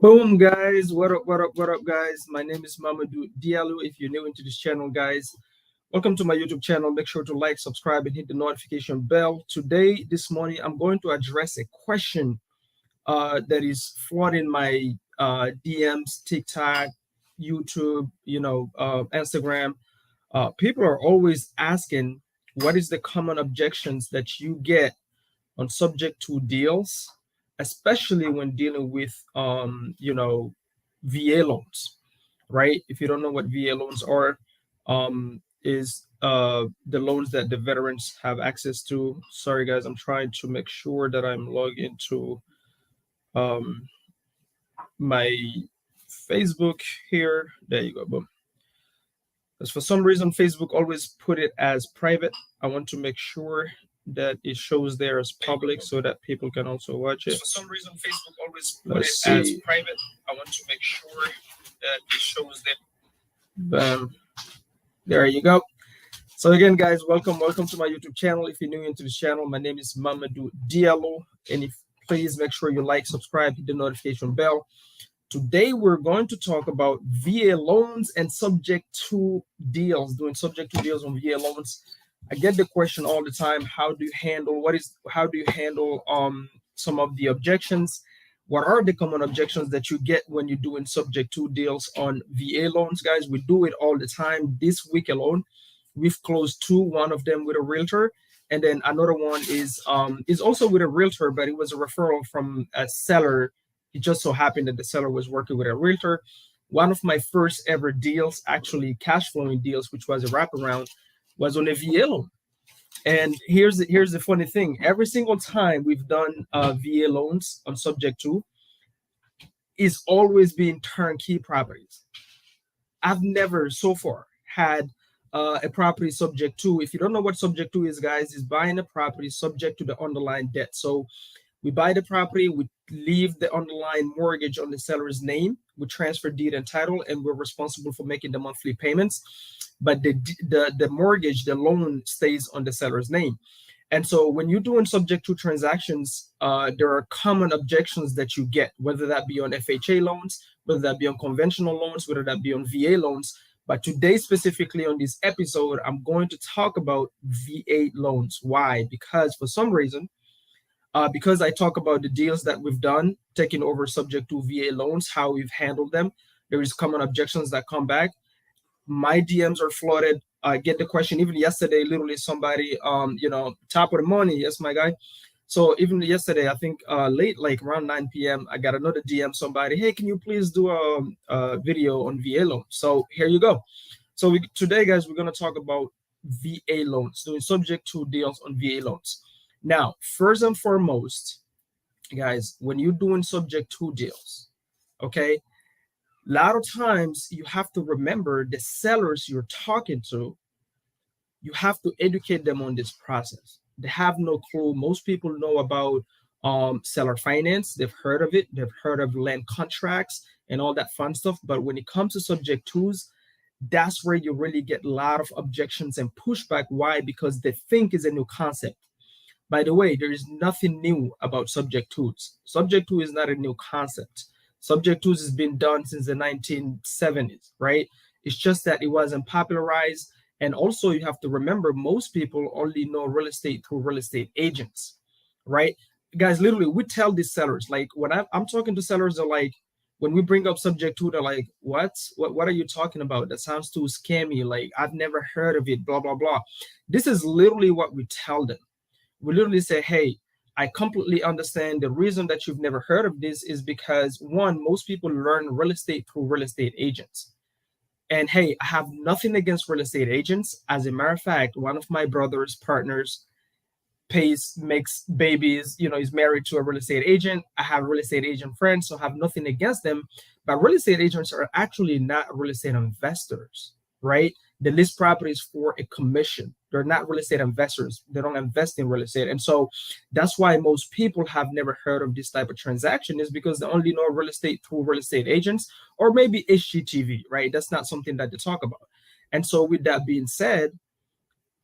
Boom, guys. What up, guys? My name is Mamadou Diallo. If you're new into this channel, guys, welcome to my YouTube channel. Make sure to like, subscribe, and hit the notification bell. Today, this morning, I'm going to address a question that is flooding my DMs, TikTok, YouTube, Instagram. People are always asking, what is the common objections that you get on subject to deals, especially when dealing with VA loans, right? If you don't know what VA loans are, is the loans that the veterans have access to. Sorry guys, I'm trying to make sure that I'm logged into um, my Facebook here. There you go, boom. Because for some reason Facebook always put it as private. I want to make sure that it shows there as public so that people can also watch it. For some reason Facebook always put it as private. I want to make sure that it shows there. Bam. There you go. So again, guys, welcome to my YouTube channel. If you're new into this channel, my name is Mamadou Diallo, and please make sure you like, subscribe, hit the notification bell. Today, we're going to talk about VA loans and subject to deals, doing subject to deals on VA loans. I get the question all the time, how do you handle some of the objections? What are the common objections that you get when you're doing subject to deals on VA loans, guys? We do it all the time. This week alone, we've closed two, one of them with a realtor, and then another one is also with a realtor, but it was a referral from a seller. It just so happened that the seller was working with a realtor. One of my first ever deals, actually cash flowing deals, which was a wraparound, was on a VA loan. And here's the funny thing. Every single time we've done VA loans on subject to, is always been turnkey properties. I've never so far had a property subject to. If you don't know what subject to is, guys, is buying a property subject to the underlying debt. So we buy the property, we leave the underlying mortgage on the seller's name, we transfer deed and title, and we're responsible for making the monthly payments. But the mortgage, the loan, stays on the seller's name. And so when you're doing subject to transactions, there are common objections that you get, whether that be on FHA loans, whether that be on conventional loans, whether that be on VA loans. But today, specifically on this episode, I'm going to talk about VA loans. Why? Because for some reason, because I talk about the deals that we've done, taking over subject to VA loans, how we've handled them, there is common objections that come back. My DMs are flooded. I get the question, even yesterday, literally somebody, top of the morning, yes, my guy. So even yesterday, I think late, like around 9 p.m., I got another DM, somebody, hey, can you please do a video on VA loans? So here you go. So today, guys, we're going to talk about VA loans, doing subject to deals on VA loans. Now, first and foremost, guys, when you're doing subject to deals, okay, a lot of times you have to remember the sellers you're talking to. You have to educate them on this process. They have no clue. Most people know about seller finance. They've heard of it. They've heard of land contracts and all that fun stuff. But when it comes to subject tos, that's where you really get a lot of objections and pushback. Why? Because they think it's a new concept. By the way, there is nothing new about subject tos. Subject to is not a new concept. Subject tos has been done since the 1970s, right? It's just that it wasn't popularized. And also you have to remember, most people only know real estate through real estate agents, right? Guys, literally, we tell these sellers, like when I'm talking to sellers, they're like, when we bring up subject to, they're like, what are you talking about? That sounds too scammy. Like, I've never heard of it, blah, blah, blah. This is literally what we tell them. We literally say, hey, I completely understand the reason that you've never heard of this is because, one, most people learn real estate through real estate agents. And hey, I have nothing against real estate agents. As a matter of fact, one of my brother's partners makes babies, he's married to a real estate agent. I have real estate agent friends, so I have nothing against them. But real estate agents are actually not real estate investors, right? They list properties for a commission. They're not real estate investors. They don't invest in real estate. And so that's why most people have never heard of this type of transaction, is because they only know real estate through real estate agents or maybe HGTV, right? That's not something that they talk about. And so with that being said,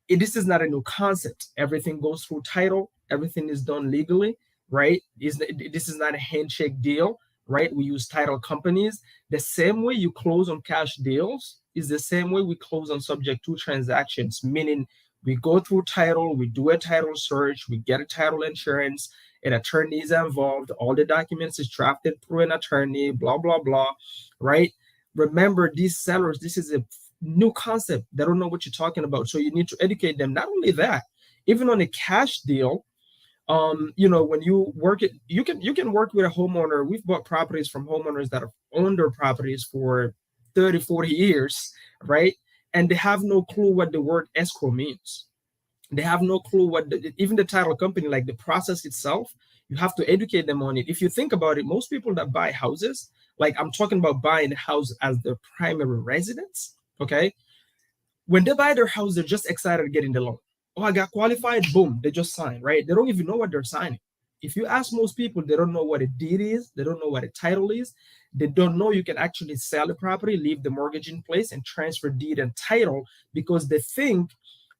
this is not a new concept. Everything goes through title. Everything is done legally, right? This is not a handshake deal. right? We use title companies. The same way you close on cash deals is the same way we close on subject to transactions, meaning we go through title, we do a title search, we get a title insurance, an attorney is involved, all the documents is drafted through an attorney, blah, blah, blah, right? Remember, these sellers, this is a new concept. They don't know what you're talking about. So you need to educate them. Not only that, even on a cash deal, when you work it, you can work with a homeowner. We've bought properties from homeowners that have owned their properties for 30, 40 years, right? And they have no clue what the word escrow means. They have no clue what even the title company, like the process itself, you have to educate them on it. If you think about it, most people that buy houses, like I'm talking about buying a house as their primary residence, okay? When they buy their house, they're just excited to get in the loan. Oh, I got qualified, boom, they just sign, right? They don't even know what they're signing. If you ask most people, they don't know what a deed is, they don't know what a title is, they don't know you can actually sell the property, leave the mortgage in place, and transfer deed and title, because they think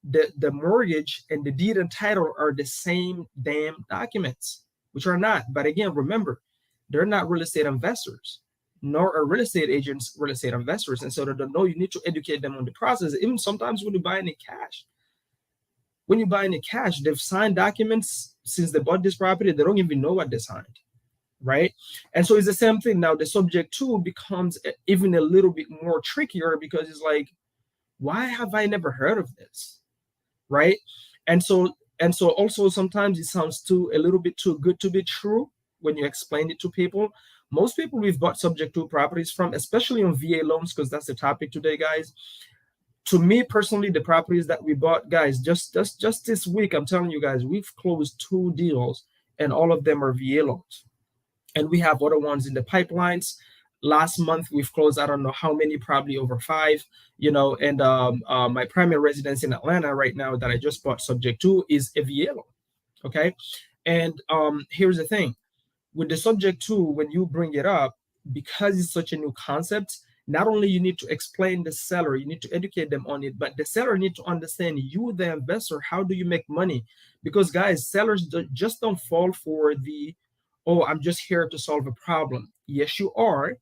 the mortgage and the deed and title are the same damn documents, which are not. But again, remember, they're not real estate investors, nor are real estate agents real estate investors. And so they don't know. You need to educate them on the process. Even sometimes when you buy in cash, they've signed documents since they bought this property. They don't even know what they signed, right? And so it's the same thing. Now the subject to becomes even a little bit more trickier, because it's like, why have I never heard of this, right? And so also sometimes it sounds a little bit too good to be true when you explain it to people. Most people we've bought subject to properties from, especially on VA loans, because that's the topic today, guys. To me personally, the properties that we bought, guys, just this week, I'm telling you guys, we've closed 2 deals, and all of them are VA loans. And we have other ones in the pipelines. Last month we've closed, I don't know how many, probably over 5, and my primary residence in Atlanta right now that I just bought subject to is a VA loan. Okay. And here's the thing with the subject to, when you bring it up, because it's such a new concept, not only you need to explain the seller, you need to educate them on it, but the seller need to understand you, the investor, how do you make money? Because guys, sellers just don't fall for the, oh, I'm just here to solve a problem. Yes, you are.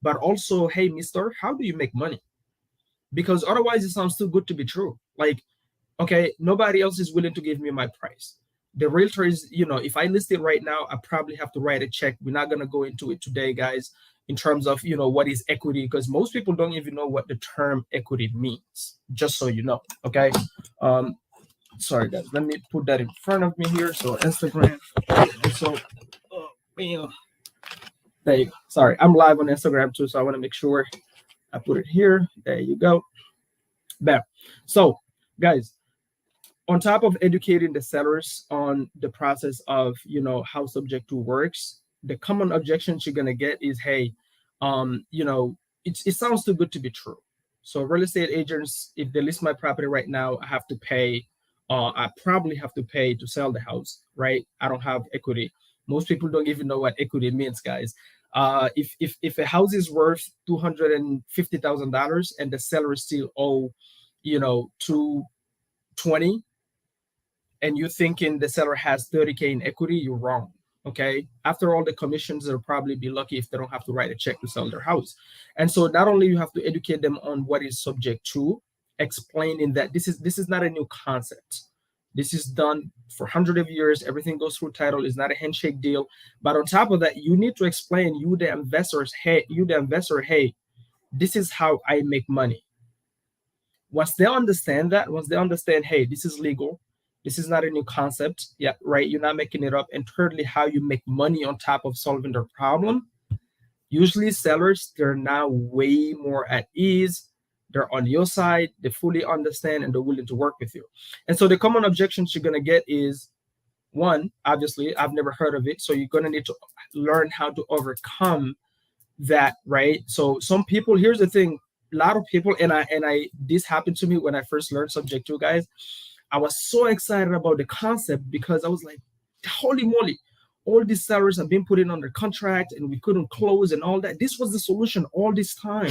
But also, hey, mister, how do you make money? Because otherwise it sounds too good to be true. Like, okay, nobody else is willing to give me my price. The realtor is, if I list it right now, I probably have to write a check. We're not going to go into it today, guys, in terms of, what is equity, because most people don't even know what the term equity means, just so you know. Okay. Sorry, guys. Let me put that in front of me here. So Instagram. So, there you go. Sorry, I'm live on Instagram too, so I want to make sure I put it here. There you go. There. So, guys, on top of educating the sellers on the process of, how subject to works, the common objections you're gonna get is, hey, it sounds too good to be true. So real estate agents, if they list my property right now, I have to pay. I probably have to pay to sell the house, right? I don't have equity. Most people don't even know what equity means, guys. If a house is worth $250,000 and the seller still owe, 220, and you're thinking the seller has 30K in equity, you're wrong. Okay. After all the commissions, they'll probably be lucky if they don't have to write a check to sell their house. And so not only you have to educate them on what is subject to, explaining that this is not a new concept. This is done for hundreds of years. Everything goes through title. It's not a handshake deal. But on top of that, you need to explain, you the investor, hey, this is how I make money. Once they understand, hey, this is legal, this is not a new concept, yeah, right, you're not making it up, and thirdly, how you make money on top of solving their problem, usually sellers, they're now way more at ease, they're on your side, they fully understand, and they're willing to work with you. And so the common objections you're going to get is, one, obviously, I've never heard of it, so you're going to need to learn how to overcome that, right? So some people, here's the thing, a lot of people, and I this happened to me when I first learned subject to, guys. I was so excited about the concept because I was like, holy moly, all these sellers have been put in under contract and we couldn't close and all that. This was the solution all this time.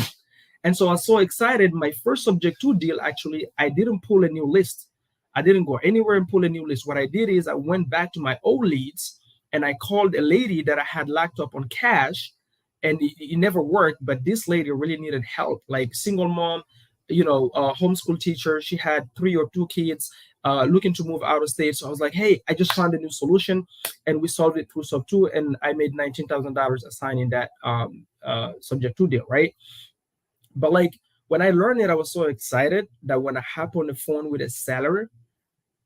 And so I was so excited. My first subject to deal, actually, I didn't pull a new list. I didn't go anywhere and pull a new list. What I did is I went back to my old leads and I called a lady that I had locked up on cash, and it never worked. But this lady really needed help, like single mom, homeschool teacher. She had 3 or 2 kids, looking to move out of state. So I was like, hey, I just found a new solution, and we solved it through sub two, and I made $19,000 assigning that subject to deal, right? But like when I learned it, I was so excited that when I hop on the phone with a seller,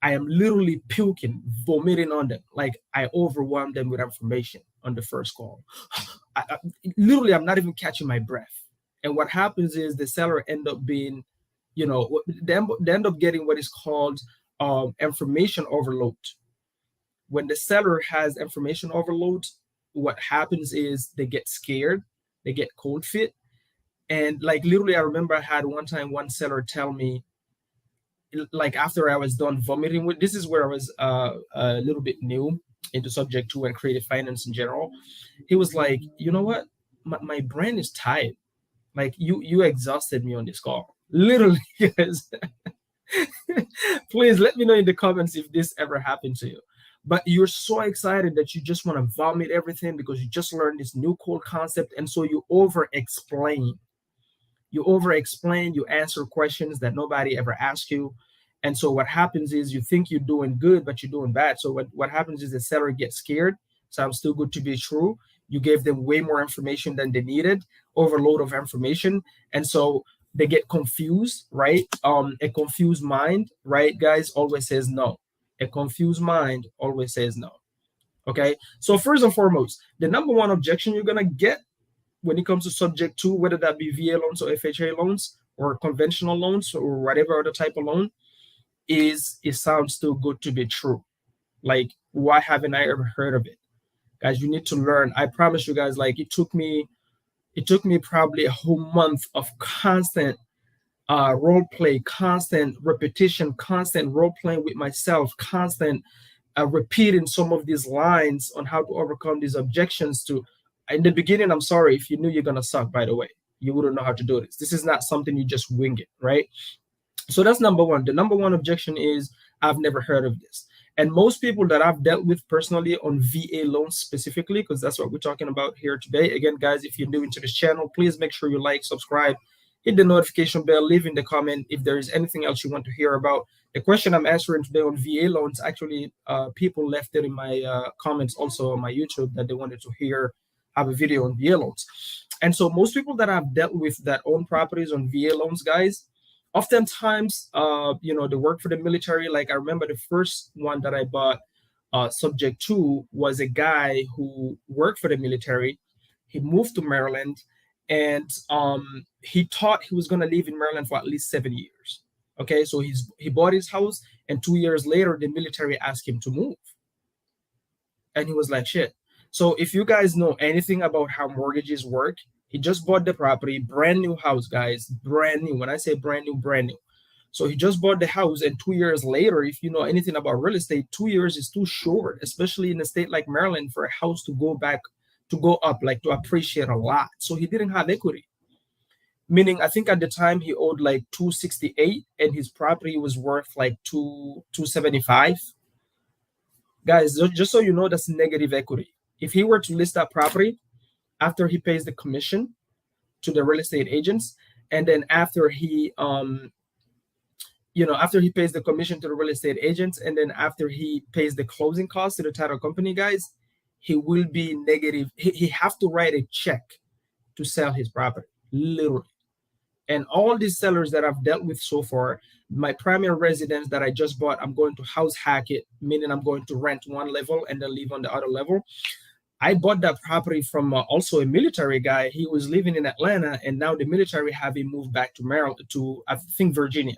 I am literally puking, vomiting on them. Like I overwhelmed them with information on the first call. Literally, I'm not even catching my breath. And what happens is the seller end up being, they end up getting what is called information overload. When the seller has information overload, what happens is they get scared, they get cold feet. And like literally, I remember I had one time one seller tell me, like after I was done vomiting with, this is where I was a little bit new into subject to and creative finance in general. He was like, you know what, my brain is tired. Like you exhausted me on this call, literally. Guys. Please let me know in the comments if this ever happened to you. But you're so excited that you just want to vomit everything because you just learned this new cool concept, and so you over explain. You answer questions that nobody ever asked you. And so what happens is you think you're doing good, but you're doing bad. So what happens is the seller gets scared. Sounds too good to be true. You gave them way more information than they needed, overload of information. And so they get confused, right? A confused mind, right, guys, always says no. A confused mind always says no. Okay. So first and foremost, the number one objection you're going to get when it comes to subject to, whether that be VA loans or FHA loans or conventional loans or whatever other type of loan, is it sounds too good to be true. Like, why haven't I ever heard of it? Guys, you need to learn. I promise you guys, like it took me probably a whole month of constant role play, constant repetition, constant role playing with myself, constant repeating some of these lines on how to overcome these objections to. In the beginning, I'm sorry if you knew you're gonna suck, by the way. You wouldn't know how to do this. This is not something you just wing it, right? So that's number one. The number one objection is I've never heard of this. And most people that I've dealt with personally on VA loans specifically, because that's what we're talking about here today. Again, guys, if you're new into this channel, please make sure you like, subscribe, hit the notification bell, leave in the comment if there is anything else you want to hear about. The question I'm answering today on VA loans, actually, people left it in my comments also on my YouTube that they wanted to have a video on VA loans. And so most people that I've dealt with that own properties on VA loans, guys, oftentimes, they work for the military. Like I remember the first one that I bought subject to was a guy who worked for the military. He moved to Maryland, and he thought he was going to live in Maryland for at least 7 years. Okay, so he bought his house, and 2 years later, the military asked him to move. And he was like, shit. So if you guys know anything about how mortgages work, he just bought the property, brand new house, guys, brand new. When I say brand new, brand new. So he just bought the house, and 2 years later, if you know anything about real estate, 2 years is too short, especially in a state like Maryland, for a house to go up, like to appreciate a lot. So he didn't have equity. Meaning, I think at the time he owed like 268, and his property was worth like 275. Guys, just so you know, that's negative equity. If he were to list that property, after he pays the commission to the real estate agents, and then after he pays the commission to the real estate agents, and then after he pays the closing costs to the title company, guys, he will be negative. He have to write a check to sell his property, literally. And all these sellers that I've dealt with so far, my primary residence that I just bought, I'm going to house hack it, meaning I'm going to rent one level and then live on the other level. I bought that property from also a military guy. He was living in Atlanta, and now the military have him moved back to Maryland, to I think Virginia,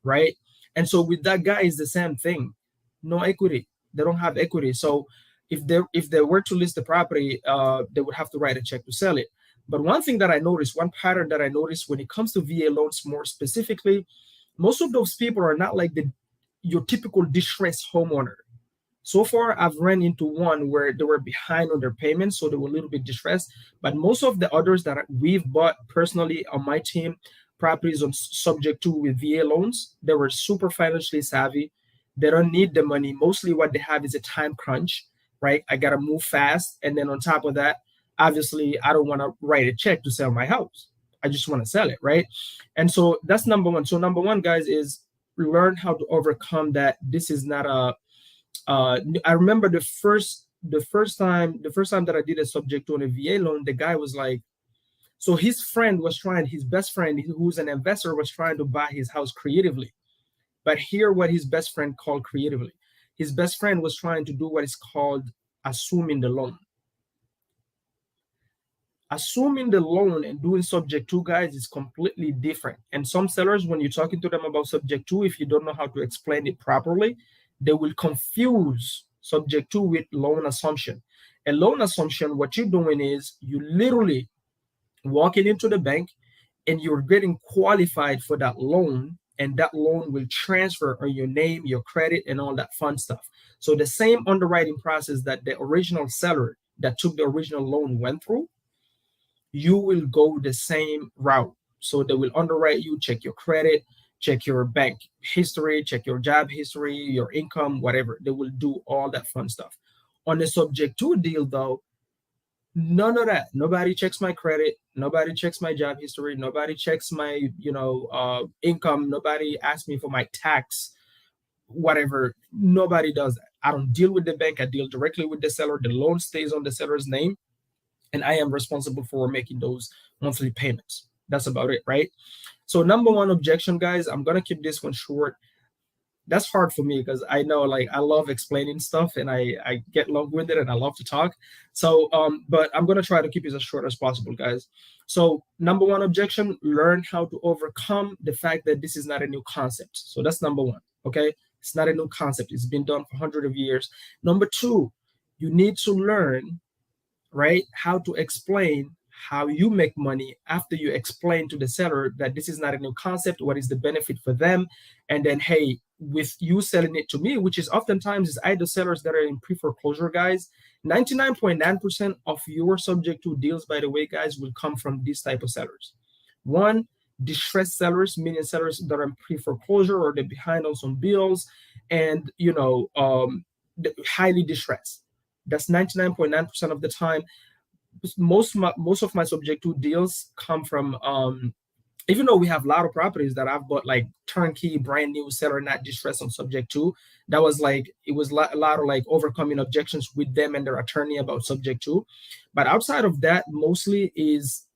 right? And so with that guy, it's the same thing. No equity. They don't have equity. So if they were to list the property, they would have to write a check to sell it. But one thing that I noticed, one pattern that I noticed when it comes to VA loans more specifically, most of those people are not like your typical distressed homeowner. So far, I've run into one where they were behind on their payments, so they were a little bit distressed. But most of the others that we've bought personally on my team, properties on subject to with VA loans, they were super financially savvy. They don't need the money. Mostly what they have is a time crunch, right? I got to move fast. And then on top of that, obviously I don't want to write a check to sell my house. I just want to sell it, right? And so that's number one. So number one, guys, is learn how to overcome that. This is not a I remember the first time that I did a subject to on a VA loan, the guy was like, so his best friend, who's an investor, was trying to buy his house creatively. But hear what his best friend called creatively. His best friend was trying to do what is called assuming the loan. Assuming the loan and doing subject to, guys, is completely different. And some sellers, when you're talking to them about subject to, if you don't know how to explain it properly, they will confuse subject to with loan assumption. A loan assumption, what you're doing is you literally walking into the bank and you're getting qualified for that loan, and that loan will transfer on your name, your credit, and all that fun stuff. So the same underwriting process that the original seller that took the original loan went through, you will go the same route. So they will underwrite you, check your credit, check your bank history, check your job history, your income, whatever. They will do all that fun stuff. On the subject to deal, though, none of that. Nobody checks my credit. Nobody checks my job history. Nobody checks my, income. Nobody asks me for my tax, whatever. Nobody does that. I don't deal with the bank. I deal directly with the seller. The loan stays on the seller's name, and I am responsible for making those monthly payments. That's about it, right? So number one objection, guys, I'm gonna keep this one short. That's hard for me because I know, like, I love explaining stuff and I get long-winded and I love to talk. So but I'm gonna try to keep it as short as possible, guys. So number one objection: learn how to overcome the fact that this is not a new concept. So that's number one. Okay, it's not a new concept. It's been done for hundreds of years. Number two, you need to learn, right, how to explain how you make money after you explain to the seller that this is not a new concept, what is the benefit for them. And then, hey, with you selling it to me, which is oftentimes is either sellers that are in pre-foreclosure, guys, 99.9% of your subject to deals, by the way, guys, will come from these type of sellers. One, distressed sellers, meaning sellers that are in pre-foreclosure or they're behind on some bills, and highly distressed. That's 99.9% of the time. Most of my subject to deals come from, even though we have a lot of properties that I've bought like turnkey, brand new, seller not distressed on subject to, that was like, it was a lot of like overcoming objections with them and their attorney about subject to. But outside of that, mostly is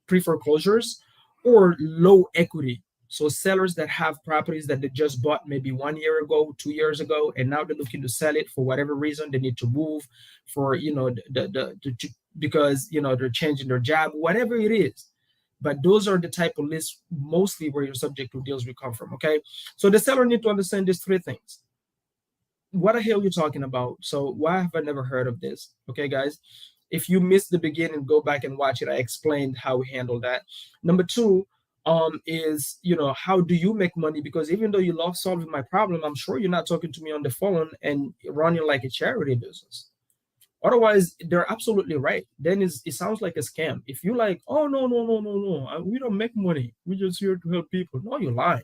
pre-foreclosures or low equity. So sellers that have properties that they just bought maybe 1 year ago, 2 years ago, and now they're looking to sell it for whatever reason. They need to move for, because they're changing their job, whatever it is. But those are the type of lists mostly where your subject to deals will come from. Okay, so the seller need to understand these three things. What the hell are you talking about? So why have I never heard of this? Okay, guys, if you missed the beginning, go back and watch it. I explained how we handle that. Number two, is, how do you make money? Because even though you love solving my problem, I'm sure you're not talking to me on the phone and running like a charity business. Otherwise, they're absolutely right. Then it sounds like a scam. If you like, oh, no, no, no, no, no, we don't make money. We're just here to help people. No, you're lying.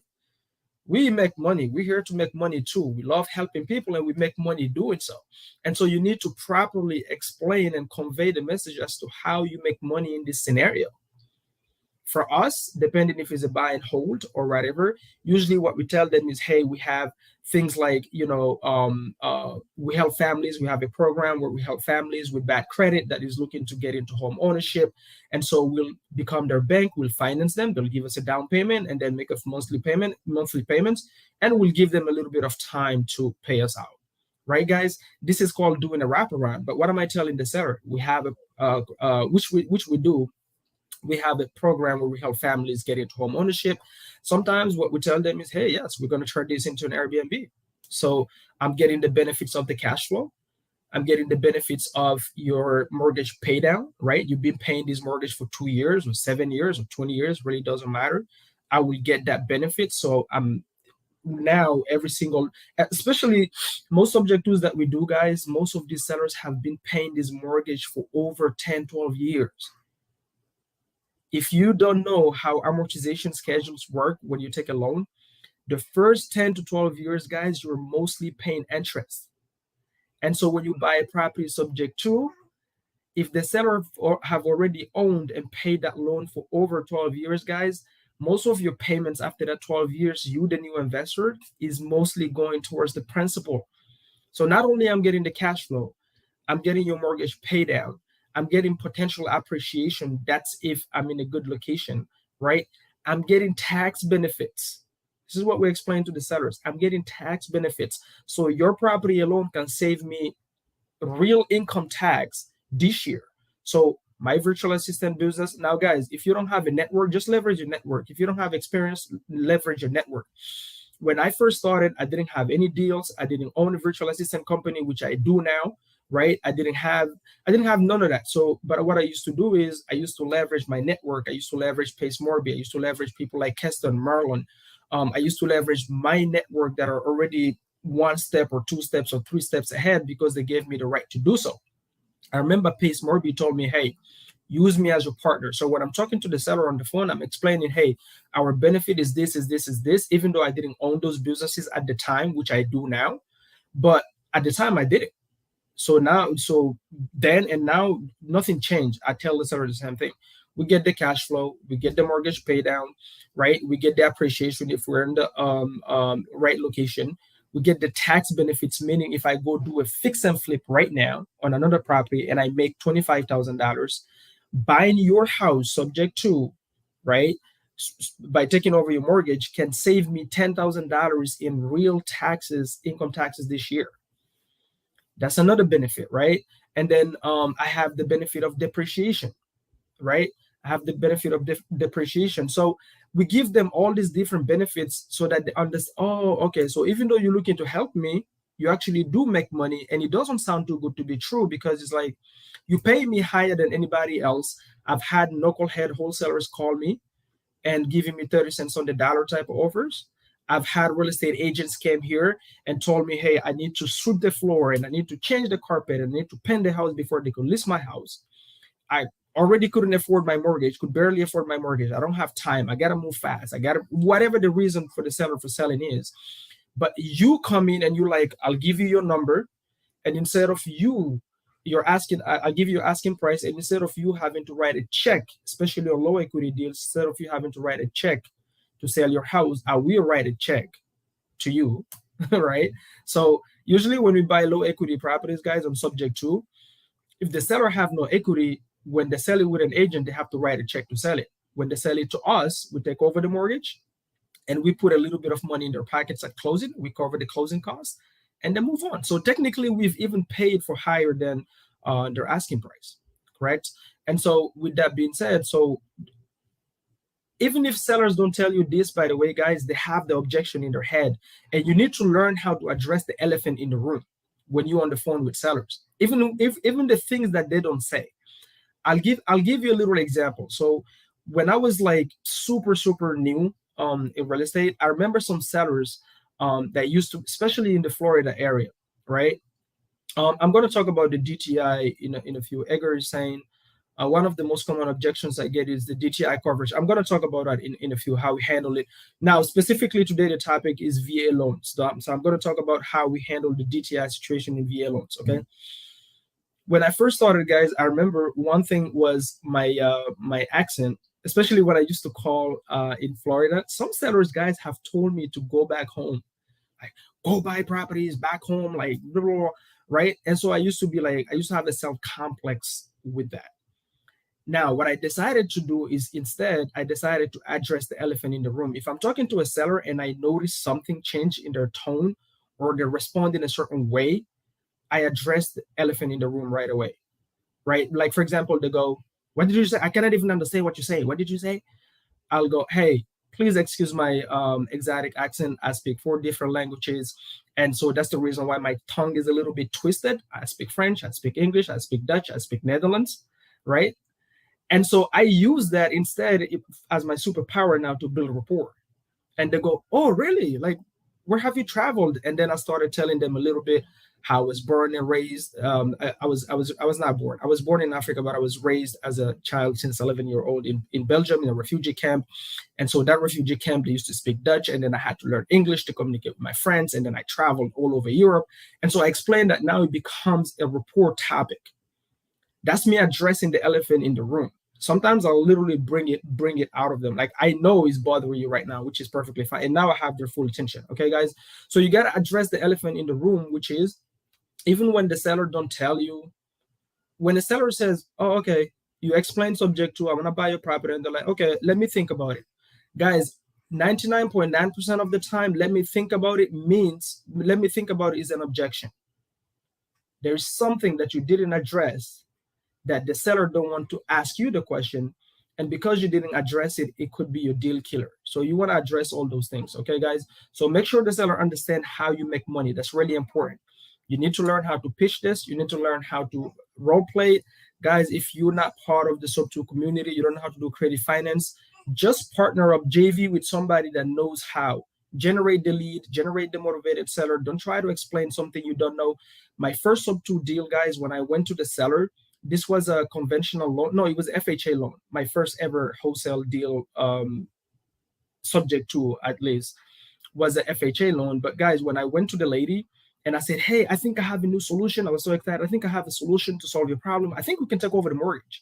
We make money. We're here to make money too. We love helping people and we make money doing so. And so you need to properly explain and convey the message as to how you make money in this scenario. For us, depending if it's a buy and hold or whatever, usually what we tell them is, hey, we have things like, we help families. We have a program where we help families with bad credit that is looking to get into home ownership. And so we'll become their bank, we'll finance them, they'll give us a down payment and then make a monthly payments, and we'll give them a little bit of time to pay us out. Right, guys? This is called doing a wraparound. But what am I telling the seller? We have which we do. We have a program where we help families get into home ownership. Sometimes what we tell them is, hey, yes, we're going to turn this into an Airbnb. So I'm getting the benefits of the cash flow. I'm getting the benefits of your mortgage pay down, right? You've been paying this mortgage for 2 years or 7 years or 20 years, really doesn't matter. I will get that benefit. So I'm now every single, especially most subject tools that we do, guys, most of these sellers have been paying this mortgage for over 10, 12 years. If you don't know how amortization schedules work when you take a loan, the first 10 to 12 years, guys, you're mostly paying interest. And so when you buy a property subject to, if the seller have already owned and paid that loan for over 12 years, guys, most of your payments after that 12 years, you, the new investor, is mostly going towards the principal. So not only I'm getting the cash flow, I'm getting your mortgage pay down. I'm getting potential appreciation. That's if I'm in a good location, right? I'm getting tax benefits. This is what we explain to the sellers. I'm getting tax benefits. So your property alone can save me real income tax this year. So my virtual assistant business. Now, guys, if you don't have a network, just leverage your network. If you don't have experience, leverage your network. When I first started, I didn't have any deals. I didn't own a virtual assistant company, which I do now, right? I didn't have none of that. So, but what I used to do is I used to leverage my network. I used to leverage Pace Morby. I used to leverage people like Keston, Marlon. I used to leverage my network that are already one step or two steps or three steps ahead because they gave me the right to do so. I remember Pace Morby told me, hey, use me as your partner. So when I'm talking to the seller on the phone, I'm explaining, hey, our benefit is this, is this, is this, even though I didn't own those businesses at the time, which I do now. But at the time I did it. So now, so then and now, nothing changed. I tell the seller the same thing. We get the cash flow, we get the mortgage pay down, right? We get the appreciation if we're in the right location. We get the tax benefits, meaning if I go do a fix and flip right now on another property and I make $25,000, buying your house subject to, right, by taking over your mortgage can save me $10,000 in real taxes, income taxes this year. That's another benefit, right? And then I have the benefit of depreciation, right? I have the benefit of depreciation. So we give them all these different benefits so that they understand, oh, okay, so even though you're looking to help me, you actually do make money. And it doesn't sound too good to be true because it's like, you pay me higher than anybody else. I've had knucklehead wholesalers call me and giving me 30 cents on the dollar type of offers. I've had real estate agents came here and told me, hey, I need to sweep the floor and I need to change the carpet and I need to paint the house before they could list my house. I already couldn't afford my mortgage, could barely afford my mortgage. I don't have time. I got to move fast. I got to, whatever the reason for the seller for selling is. But you come in and you're like, I'll give you your number. And instead of you're asking, I'll give you asking price. And instead of you having to write a check, especially on low equity deals, instead of you having to write a check to sell your house, I will write a check to you, right? So usually when we buy low equity properties, guys, on subject to, if the seller have no equity, when they sell it with an agent, they have to write a check to sell it. When they sell it to us, we take over the mortgage and we put a little bit of money in their pockets at closing. We cover the closing costs and then move on. So technically, we've even paid for higher than their asking price, correct? And so with that being said, so even if sellers don't tell you this, by the way, guys, they have the objection in their head. And you need to learn how to address the elephant in the room when you're on the phone with sellers. Even the things that they don't say. I'll give you a little example. So when I was like super new in real estate, I remember some sellers that used to, especially in the Florida area, right? I'm going to talk about the DTI in a few. Edgar is saying one of the most common objections I get is the DTI coverage. I'm going to talk about that in a few, how we handle it. Now, specifically today, the topic is VA loans. So I'm going to talk about how we handle the DTI situation in VA loans, okay? When I first started, guys, I remember one thing was my accent, especially when I used to call in Florida. Some sellers, guys, have told me to go back home, like go buy properties back home, like blah, blah, blah, right? And so I used to have a self complex with that. Now, what I decided to do is instead, I decided to address the elephant in the room. If I'm talking to a seller and I notice something change in their tone or they respond in a certain way, I address the elephant in the room right away, right? Like, for example, they go, what did you say? I cannot even understand what you say. What did you say? I'll go, hey, please excuse my exotic accent. I speak 4 different languages. And so that's the reason why my tongue is a little bit twisted. I speak French, I speak English, I speak Dutch, I speak Netherlands, right? And so I use that instead as my superpower now to build rapport. And they go, oh, really? Like, where have you traveled? And then I started telling them a little bit how I was born and raised. I was not born. I was born in Africa, but I was raised as a child since 11-year-old in Belgium in a refugee camp. And so that refugee camp, they used to speak Dutch, and then I had to learn English to communicate with my friends. And then I traveled all over Europe. And so I explained that now it becomes a rapport topic. That's me addressing the elephant in the room. Sometimes I'll literally bring it out of them. Like, I know it's bothering you right now, which is perfectly fine. And now I have their full attention. Okay, guys. So you gotta address the elephant in the room, which is, even when the seller don't tell you, when the seller says, "Oh, okay," you explain subject to, "I want to buy your property," and they're like, "Okay, let me think about it." Guys, 99.9% of the time, let me think about it means, let me think about it is an objection. There's something that you didn't address that the seller don't want to ask you the question, and because you didn't address it, it could be your deal killer. So you want to address all those things. Okay, guys. So make sure the seller understand how you make money. That's really important. You need to learn how to pitch this. You need to learn how to role play it. Guys, if you're not part of the sub 2 community, you don't know how to do creative finance, just partner up JV with somebody that knows how. Generate the lead, generate the motivated seller. Don't try to explain something you don't know. My first sub 2 deal, guys, when I went to the seller, this was a conventional loan. No, it was FHA loan. My first ever wholesale deal, subject to, at least, was a FHA loan. But guys, when I went to the lady and I said, "Hey, I think I have a new solution." I was so excited. "I think I have a solution to solve your problem. I think we can take over the mortgage."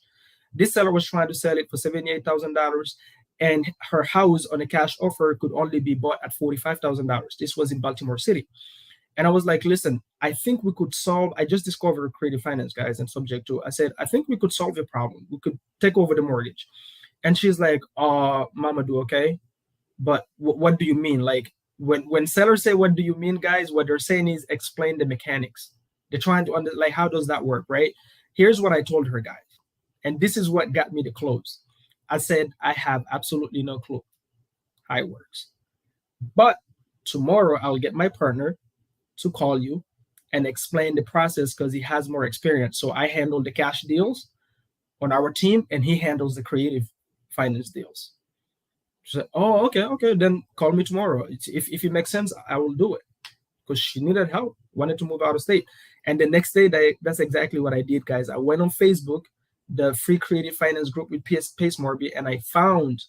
This seller was trying to sell it for $78,000, and her house on a cash offer could only be bought at $45,000. This was in Baltimore City. And I was like, "Listen, I think we could solve." I just discovered creative finance, guys, and subject to. I said, "I think we could solve your problem. We could take over the mortgage." And she's like, "Mamadou, okay, but what do you mean?" Like, when sellers say, "What do you mean," guys, what they're saying is explain the mechanics. They're trying to like, how does that work, right? Here's what I told her, guys, and this is what got me to close. I said, "I have absolutely no clue how it works, but tomorrow I'll get my partner to call you and explain the process because he has more experience. So I handle the cash deals on our team, and he handles the creative finance deals." She said, "Oh, okay. Then call me tomorrow. If it makes sense, I will do it." Because she needed help, wanted to move out of state. And the next day, that's exactly what I did, guys. I went on Facebook, the free creative finance group with Pace Morby, and I found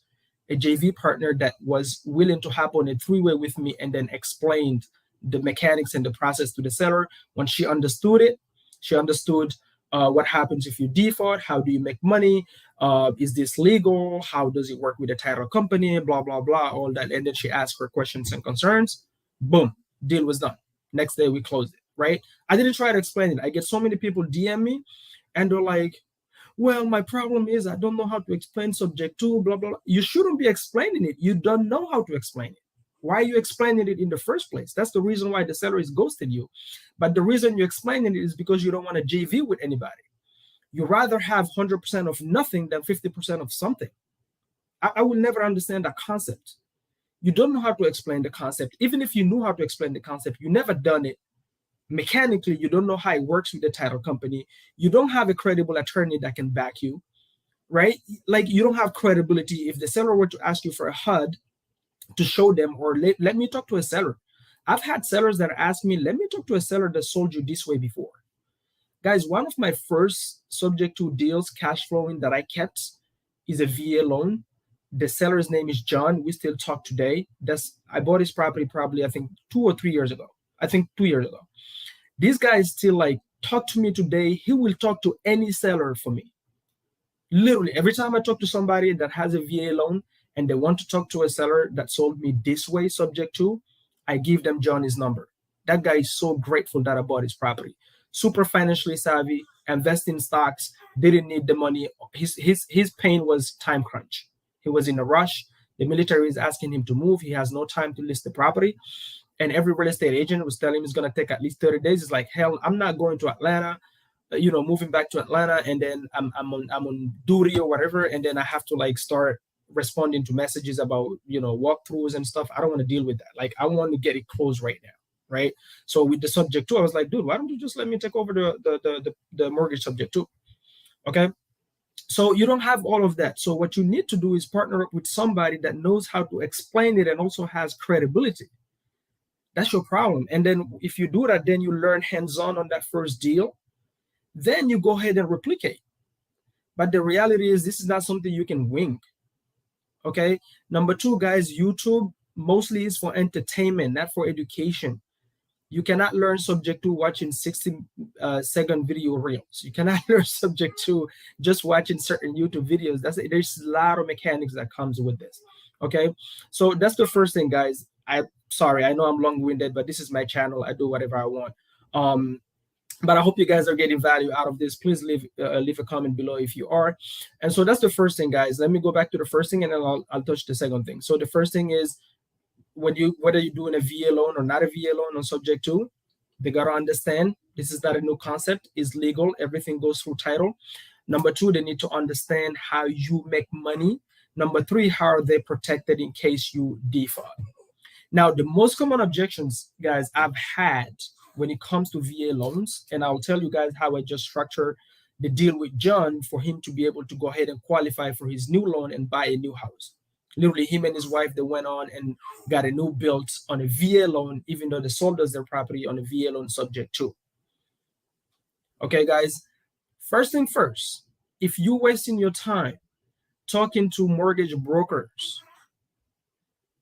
a JV partner that was willing to hop on a three-way with me and then explained the mechanics and the process to the seller. When she understood it, she understood what happens if you default, how do you make money, is this legal, how does it work with the title company, blah, blah, blah, all that. And then she asked her questions and concerns. Boom, deal was done. Next day we closed it, right? I didn't try to explain it. I get so many people DM me and they're like, "Well, my problem is I don't know how to explain subject to, blah, blah, blah." You shouldn't be explaining it. You don't know how to explain it. Why are you explaining it in the first place? That's the reason why the seller is ghosting you. But the reason you're explaining it is because you don't want to JV with anybody. You rather have 100% of nothing than 50% of something. I will never understand that concept. You don't know how to explain the concept. Even if you knew how to explain the concept, you never done it. Mechanically, you don't know how it works with the title company. You don't have a credible attorney that can back you, right? Like, you don't have credibility. If the seller were to ask you for a HUD to show them, or let me talk to a seller. I've had sellers that ask me, "Let me talk to a seller that sold you this way before." Guys, one of my first subject to deals cash flowing that I kept is a VA loan. The seller's name is John. We still talk today. I bought his property probably, I think, 2 or 3 years ago. I think 2 years ago. This guy is still like, talk to me today. He will talk to any seller for me. Literally, every time I talk to somebody that has a VA loan and they want to talk to a seller that sold me this way subject to, I give them Johnny's number. That guy is so grateful that I bought his property. Super financially savvy, invest in stocks, didn't need the money. His pain was time crunch. He was in a rush. The military is asking him to move. He has no time to list the property. And every real estate agent was telling him it's going to take at least 30 days. It's like, hell, I'm not going to Atlanta, moving back to Atlanta, and then I'm on duty or whatever, and then I have to like start responding to messages about walkthroughs and stuff. I don't want to deal with that. Like, I want to get it closed right now, right? So with the subject too, I was like, dude, why don't you just let me take over the mortgage subject too? Okay. So you don't have all of that. So what you need to do is partner up with somebody that knows how to explain it and also has credibility. That's your problem. And then if you do that, then you learn hands-on on that first deal. Then you go ahead and replicate. But the reality is this is not something you can wing. Okay. Number two, guys, YouTube mostly is for entertainment, not for education. You cannot learn subject to watching 60-second video reels. You cannot learn subject to just watching certain YouTube videos. There's a lot of mechanics that comes with this. Okay, so that's the first thing, guys. Sorry, I know I'm long-winded, but this is my channel. I do whatever I want. But I hope you guys are getting value out of this. Please leave a comment below if you are. And so that's the first thing, guys. Let me go back to the first thing, and then I'll touch the second thing. So the first thing is, whether you're doing a VA loan or not a VA loan on subject to, they gotta understand this is not a new concept. It's legal. Everything goes through title. Number two, they need to understand how you make money. Number three, how are they protected in case you default? Now, the most common objections, guys, I've had when it comes to VA loans, and I'll tell you guys how I just structured the deal with John for him to be able to go ahead and qualify for his new loan and buy a new house. Literally, him and his wife, they went on and got a new build on a VA loan, even though they sold us their property on a VA loan subject to. Okay, guys, first thing first, if you're wasting your time talking to mortgage brokers,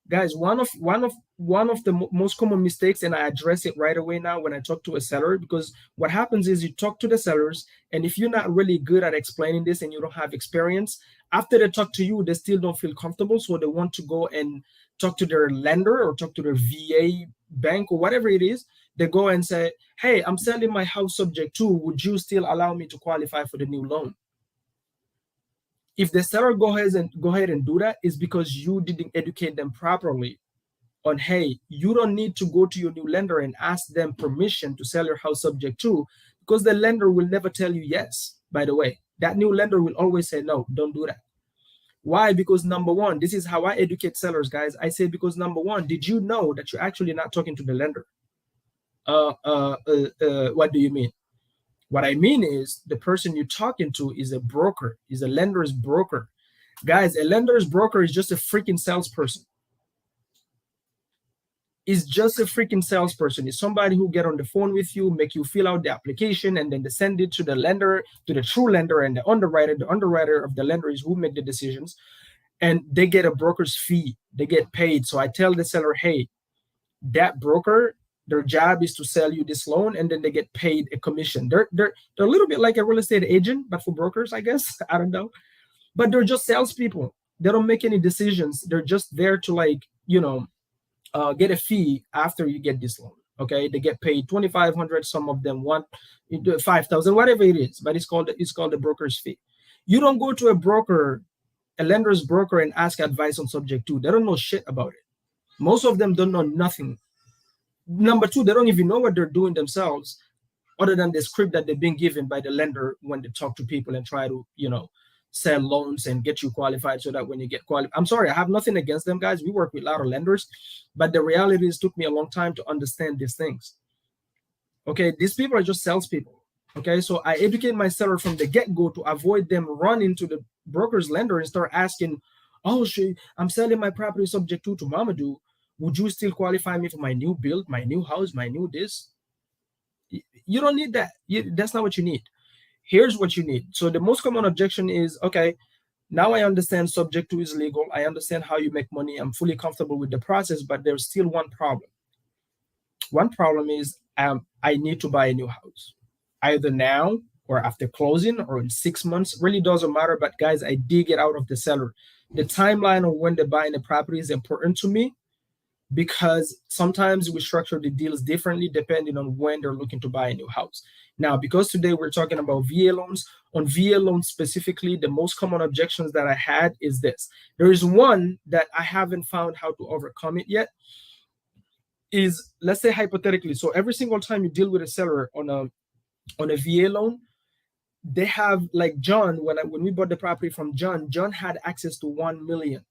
guys, one of the most common mistakes, and I address it right away now when I talk to a seller, because what happens is you talk to the sellers, and if you're not really good at explaining this and you don't have experience, after they talk to you, they still don't feel comfortable, so they want to go and talk to their lender or talk to their VA bank or whatever it is. They go and say, hey, I'm selling my house subject to, would you still allow me to qualify for the new loan? If the seller go ahead and do that, is because you didn't educate them properly on, hey, you don't need to go to your new lender and ask them permission to sell your house subject to, because the lender will never tell you yes. By the way, that new lender will always say, no, don't do that. Why? Because number one, this is how I educate sellers, guys. I say, because number one, did you know that you're actually not talking to the lender? What do you mean? What I mean is, the person you're talking to is a broker, is a lender's broker. Guys, a lender's broker is just a freaking salesperson. Is just a freaking salesperson. It's somebody who get on the phone with you, make you fill out the application, and then they send it to the lender, to the true lender, and the underwriter. The underwriter of the lender is who make the decisions, and they get a broker's fee. They get paid. So I tell the seller, hey, that broker, their job is to sell you this loan, and then they get paid a commission. They're a little bit like a real estate agent, but for brokers, I guess. I don't know. But they're just salespeople. They don't make any decisions. They're just there to, like, get a fee after you get this loan. Okay, they get paid $2,500. Some of them want $5,000, whatever it is. But it's called the broker's fee. You don't go to a broker, a lender's broker, and ask advice on subject to. They don't know shit about it. Most of them don't know nothing. Number two, they don't even know what they're doing themselves, other than the script that they've been given by the lender when they talk to people and try to, sell loans and get you qualified, so that when you get qualified, I'm sorry, I have nothing against them, guys. We work with a lot of lenders, but the reality is, it took me a long time to understand these things. Okay, these people are just salespeople. Okay, so I educate my seller from the get-go to avoid them run into the broker's lender and start asking, oh, I'm selling my property subject to Mamadou. Would you still qualify me for my new build, my new house, my new this? You don't need that. That's not what you need. Here's what you need. So the most common objection is, okay, now I understand subject to is legal. I understand how you make money. I'm fully comfortable with the process, but there's still one problem. One problem is I need to buy a new house, either now or after closing or in 6 months. Really doesn't matter. But guys, I dig it out of the seller. The timeline of when they're buying the property is important to me, because sometimes we structure the deals differently depending on when they're looking to buy a new house. Now, because today we're talking about VA loans, on VA loans specifically, the most common objections that I had is this. There is one that I haven't found how to overcome it yet. Is, let's say hypothetically, so every single time you deal with a seller on a VA loan, they have, like John, when we bought the property from John had access to 1 million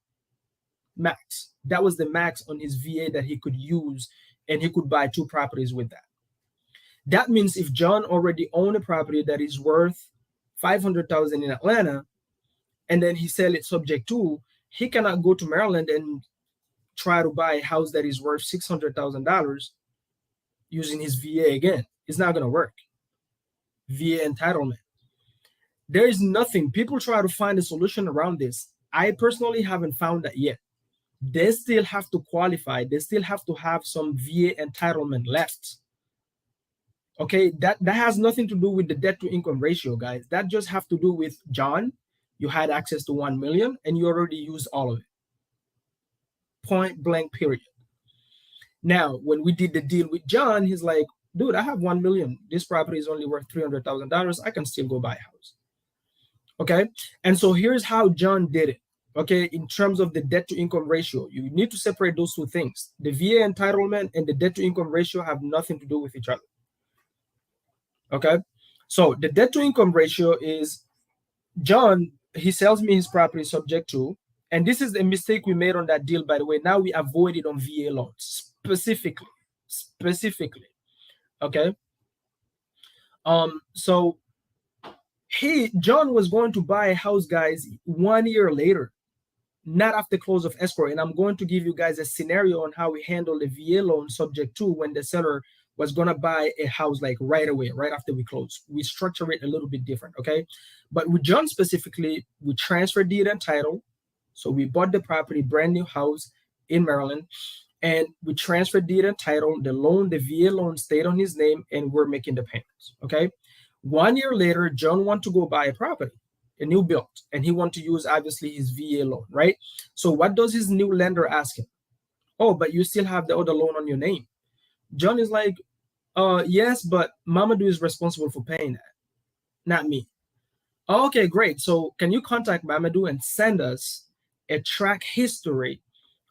max. That was the max on his VA that he could use, and he could buy 2 properties with that. That means if John already owned a property that is worth $500,000 in Atlanta, and then he sell it subject to, he cannot go to Maryland and try to buy a house that is worth $600,000 using his VA again. It's not going to work. VA entitlement. There is nothing. People try to find a solution around this. I personally haven't found that yet. They still have to qualify. They still have to have some VA entitlement left. Okay, that has nothing to do with the debt to income ratio, guys. That just have to do with John. You had access to 1 million and you already used all of it. Point blank, period. Now, when we did the deal with John, he's like, dude, I have 1 million. This property is only worth $300,000. I can still go buy a house. Okay. And so here's how John did it. Okay. In terms of the debt to income ratio, you need to separate those two things. The VA entitlement and the debt to income ratio have nothing to do with each other. Okay. So the debt to income ratio is John, he sells me his property subject to, and this is a mistake we made on that deal, by the way. Now we avoid it on VA loans specifically. Okay. So John was going to buy a house, guys, 1 year later, not after close of escrow. And I'm going to give you guys a scenario on how we handle the VA loan subject to when the seller was going to buy a house like right away, right after we close. We structure it a little bit different, okay? But with John specifically, we transfer deed and title. So we bought the property, brand new house in Maryland, and we transferred deed and title. The loan, the VA loan stayed on his name, and we're making the payments, okay? 1 year later, John wanted to go buy a property, a new build, and he wanted to use obviously his VA loan, right? So what does his new lender ask him? Oh, but you still have the other loan on your name. John is like, yes, but Mamadou is responsible for paying that, not me. Okay, great. So can you contact Mamadou and send us a track history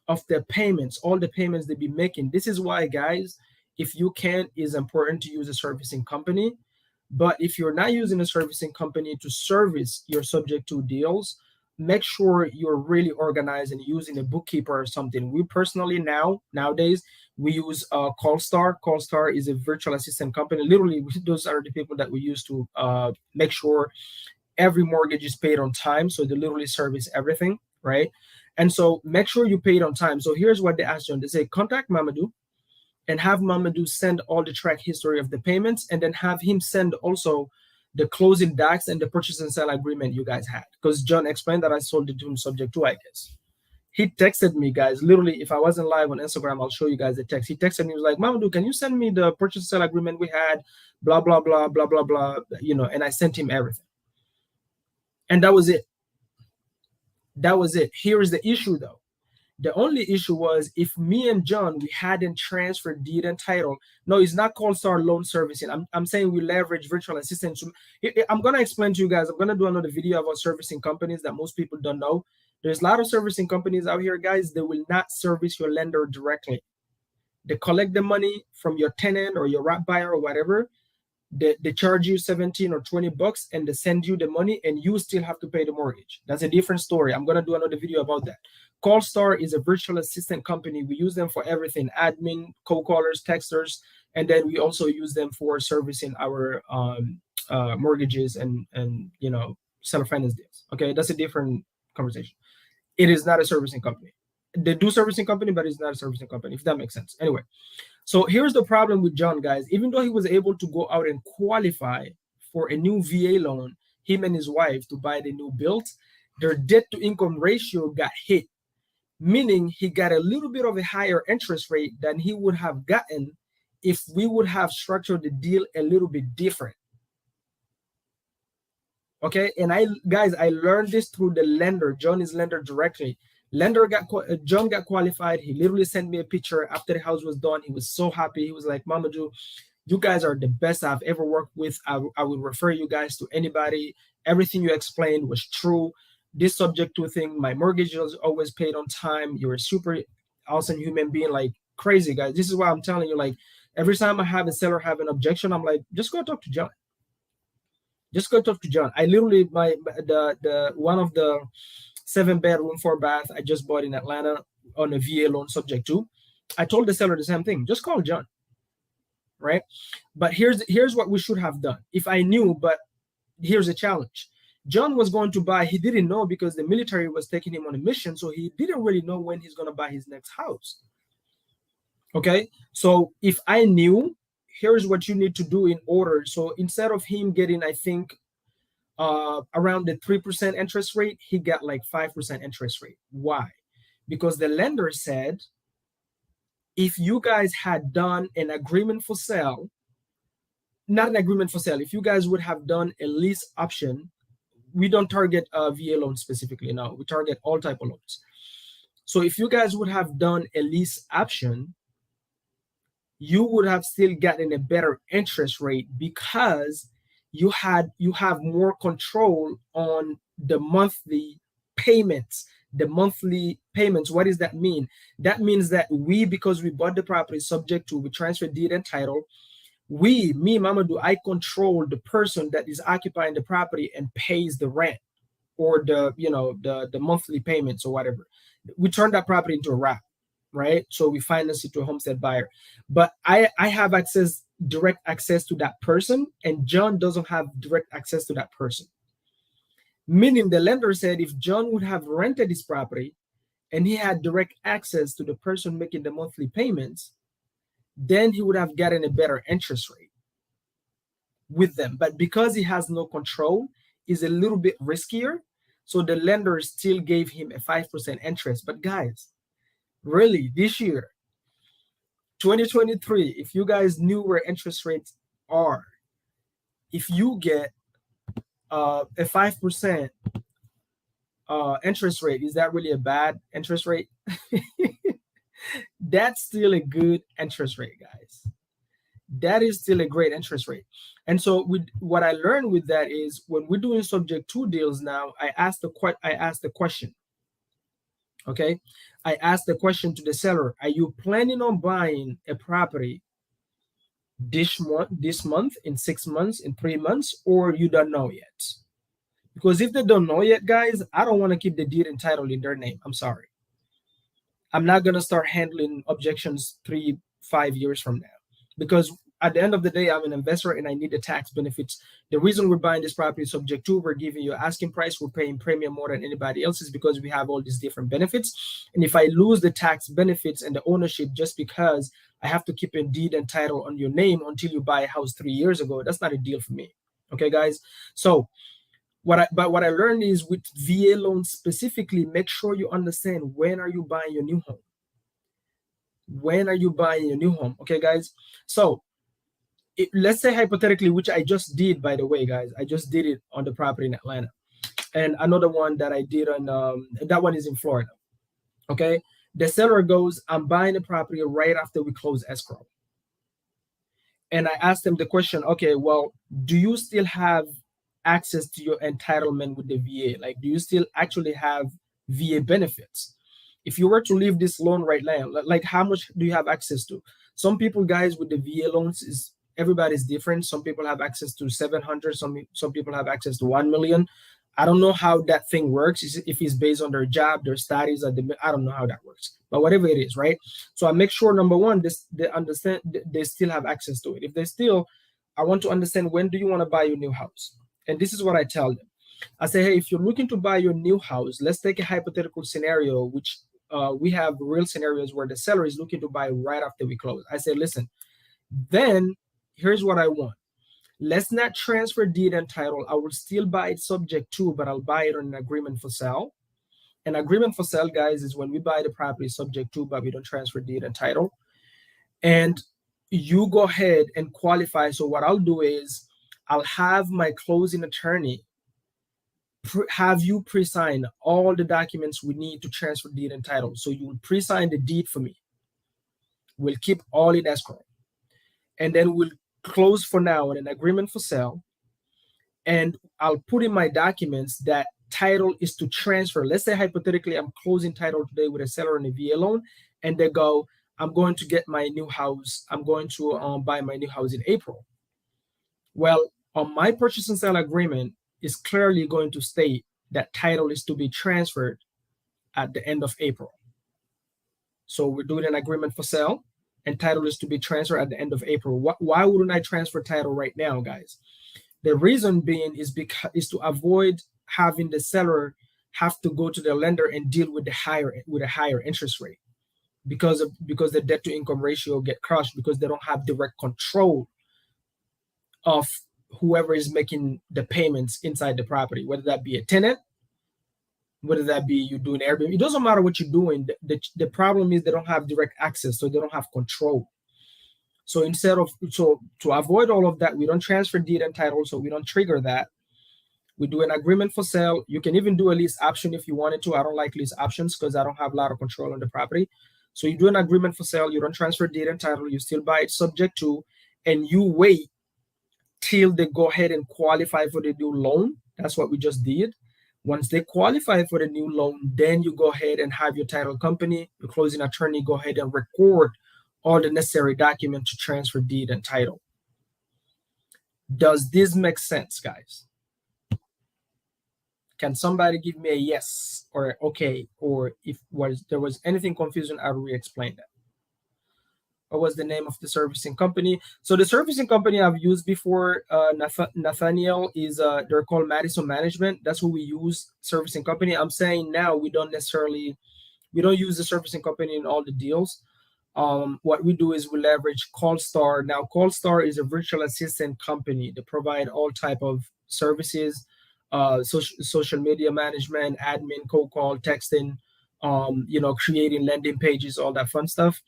of the payments, all the payments they be making? This is why, guys, if you can, it's important to use a servicing company. But if you're not using a servicing company to service your subject to deals, make sure you're really organized and using a bookkeeper or something. We personally nowadays we use CallStar. CallStar is a virtual assistant company. Literally, those are the people that we use to make sure every mortgage is paid on time. So they literally service everything, right? And so make sure you pay it on time. So here's what they ask John. They say, contact Mamadou and have Mamadou send all the track history of the payments, and then have him send also the closing docs and the purchase and sale agreement you guys had. Because John explained that I sold it to him subject to, I guess. He texted me, guys. Literally, if I wasn't live on Instagram, I'll show you guys the text. He texted me, he was like, Mamadou, can you send me the purchase and sale agreement we had? Blah, blah, blah, blah, blah, blah. You know, and I sent him everything. And that was it. That was it. Here is the issue, though. The only issue was if me and John, we hadn't transferred deed and title. No, it's not called Star Loan Servicing. I'm saying we leverage virtual assistants. I'm going to explain to you guys. I'm going to do another video about servicing companies that most people don't know. There's a lot of servicing companies out here, guys. They will not service your lender directly. They collect the money from your tenant or your wrap buyer or whatever. They charge you 17 or 20 bucks and they send you the money and you still have to pay the mortgage. That's a different story. I'm going to do another video about that. CallStar is a virtual assistant company. We use them for everything, admin, co-callers, texters, and then we also use them for servicing our mortgages and you know, seller finance deals. Okay, that's a different conversation. It is not a servicing company. They do servicing company, but it's not a servicing company, if that makes sense. Anyway, so here's the problem with John, guys. Even though he was able to go out and qualify for a new VA loan, him and his wife to buy the new build, their debt to income ratio got hit, meaning he got a little bit of a higher interest rate than he would have gotten if we would have structured the deal a little bit different. Okay, and I learned this through the lender. John is lender directly. John got qualified. He literally sent me a picture after the house was done. He was so happy. He was like, Mamadou, you guys are the best I've ever worked with. I would refer you guys to anybody. Everything you explained was true. This subject to thing, my mortgage was always paid on time. You're a super awesome human being, like crazy, guys. This is why I'm telling you, like, every time I have a seller have an objection, I'm like, just go talk to John. Just go talk to John. I literally, the one of the 7-bedroom, 4-bath I just bought in Atlanta on a VA loan subject to, I told the seller the same thing. Just call John, right? But here's what we should have done if I knew. But here's a challenge. John was going to buy. He didn't know because the military was taking him on a mission, so he didn't really know when he's going to buy his next house. Okay, so if I knew, here's what you need to do in order. So instead of him getting, I think, around the 3% interest rate, he got like 5% interest rate. Why? Because the lender said, if you guys had done an agreement for sale not an agreement for sale. If you guys would have done a lease option, we don't target VA loans specifically now. We target all type of loans. So if you guys would have done a lease option, you would have still gotten a better interest rate because you have more control on the monthly payments. The monthly payments, what does that mean? That means that because we bought the property subject to, we transfer deed and title, me, Mamadou, I control the person that is occupying the property and pays the rent or the monthly payments or whatever. We turn that property into a wrap, right? So we finance it to a homestead buyer. But I have direct access to that person, and John doesn't have direct access to that person. Meaning the lender said if John would have rented his property and he had direct access to the person making the monthly payments, then he would have gotten a better interest rate with them. But because he has no control, is a little bit riskier. So the lender still gave him a 5% interest. But guys, really, this year, 2023, if you guys knew where interest rates are, if you get a 5% interest rate, is that really a bad interest rate? That's still a good interest rate, guys. That is still a great interest rate. And so what I learned with that is when we're doing subject to deals now, I asked the question. Okay, I asked the question to the seller: are you planning on buying a property this month, in 6 months, in 3 months, or you don't know yet? Because if they don't know yet, guys, I don't want to keep the deed and title in their name. I'm sorry. I'm not going to start handling objections 3-5 years from now, because at the end of the day, I'm an investor and I need the tax benefits. The reason we're buying this property subject to, we're giving you asking price, we're paying premium more than anybody else, is because we have all these different benefits. And if I lose the tax benefits and the ownership just because I have to keep a deed and title on your name until you buy a house 3 years ago, that's not a deal for me. Okay, guys? So what I learned is with VA loans specifically, make sure you understand when are you buying your new home. When are you buying your new home? Okay, guys? So let's say hypothetically, which I just did, by the way, guys, I just did it on the property in Atlanta, and another one that I did on that one is in Florida. Okay, the seller goes, I'm buying the property right after we close escrow, and I asked them the question, okay, well, do you still have access to your entitlement with the VA? Like, do you still actually have VA benefits? If you were to leave this loan right now, like how much do you have access to? Some people, guys, with the VA loans, is everybody's different. Some people have access to 700. Some people have access to 1 million. I don't know how that thing works. If it's based on their job, their studies, I don't know how that works. But whatever it is, right? So I make sure, number one, they understand they still have access to it. If they still, I want to understand, when do you want to buy your new house? And this is what I tell them. I say, hey, if you're looking to buy your new house, let's take a hypothetical scenario, which we have real scenarios where the seller is looking to buy right after we close. I say, listen, then here's what I want. Let's not transfer deed and title. I will still buy it subject to, but I'll buy it on an agreement for sale. An agreement for sale, guys, is when we buy the property subject to, but we don't transfer deed and title. And you go ahead and qualify. So what I'll do is I'll have my closing attorney have you pre-sign all the documents we need to transfer deed and title. So you will pre-sign the deed for me. We'll keep all in escrow. And then we'll close for now on an agreement for sale. And I'll put in my documents that title is to transfer. Let's say hypothetically I'm closing title today with a seller on a VA loan, and they go, I'm going to get my new house. I'm going to buy my new house in April. Well, on my purchase and sale agreement, is clearly going to state that title is to be transferred at the end of April. So we're doing an agreement for sale, and title is to be transferred at the end of April. Why wouldn't I transfer title right now, guys? The reason being is to avoid having the seller have to go to the lender and deal with a higher interest rate, because the debt to income ratio get crushed, because they don't have direct control of whoever is making the payments inside the property, whether that be a tenant, whether that be you doing Airbnb. It doesn't matter what you're doing. The problem is they don't have direct access, so they don't have control. So to avoid all of that, we don't transfer deed and title, so we don't trigger that. We do an agreement for sale. You can even do a lease option if you wanted to. I don't like lease options because I don't have a lot of control on the property. So you do an agreement for sale. You don't transfer deed and title. You still buy it subject to, and you wait till they go ahead and qualify for the new loan. That's what we just did. Once they qualify for the new loan, then you go ahead and have your title company, your closing attorney go ahead and record all the necessary documents to transfer deed and title. Does this make sense, guys? Can somebody give me a yes or okay, or if there was anything confusing, I'll re-explain that. What was the name of the servicing company? So the servicing company I've used before, Nathaniel, is they're called Madison Management. That's who we use, servicing company. I'm saying now we don't use the servicing company in all the deals. What we do is we leverage CallStar. Now, CallStar is a virtual assistant company that provide all type of services, social media management, admin, cold call, texting, creating landing pages, all that fun stuff.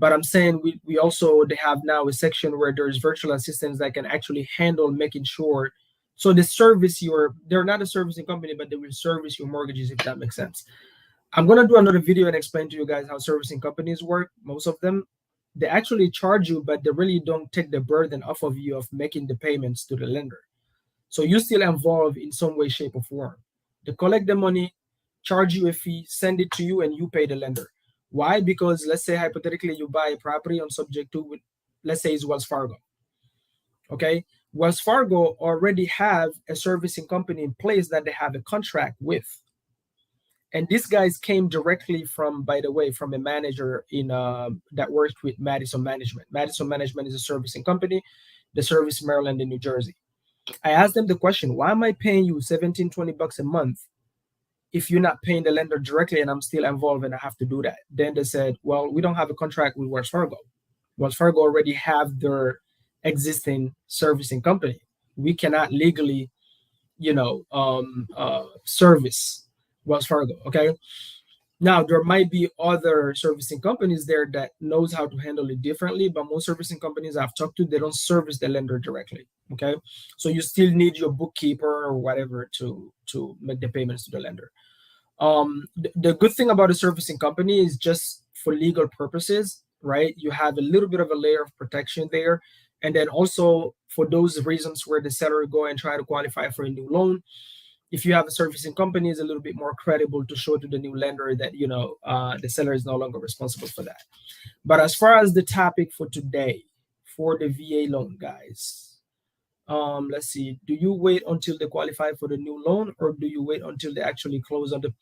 But I'm saying they have now a section where there's virtual assistants that can actually handle making sure. So they're not a servicing company, but they will service your mortgages, if that makes sense. I'm going to do another video and explain to you guys how servicing companies work. Most of them, they actually charge you, but they really don't take the burden off of you of making the payments to the lender. So you're still involved in some way, shape, or form. They collect the money, charge you a fee, send it to you, and you pay the lender. Why? Because let's say hypothetically you buy a property on subject to, let's say it's Wells Fargo. Okay, Wells Fargo already have a servicing company in place that they have a contract with. And these guys came directly from, by the way, from a manager that worked with Madison Management. Madison Management is a servicing company, they service Maryland and New Jersey. I asked them the question, why am I paying you $17-20 a month if you're not paying the lender directly and I'm still involved and I have to do that? Then they said, well, we don't have a contract with Wells Fargo. Wells Fargo already have their existing servicing company. We cannot legally, service Wells Fargo. Okay. Now there might be other servicing companies there that knows how to handle it differently, but most servicing companies I've talked to, they don't service the lender directly. Okay. So you still need your bookkeeper or whatever to make the payments to the lender. The good thing about a servicing company is just for legal purposes, right? You have a little bit of a layer of protection there. And then also for those reasons where the seller go and try to qualify for a new loan, if you have a servicing company, it's a little bit more credible to show to the new lender that, the seller is no longer responsible for that. But as far as the topic for today, for the VA loan, guys, let's see. Do you wait until they qualify for the new loan, or do you wait until they actually close on the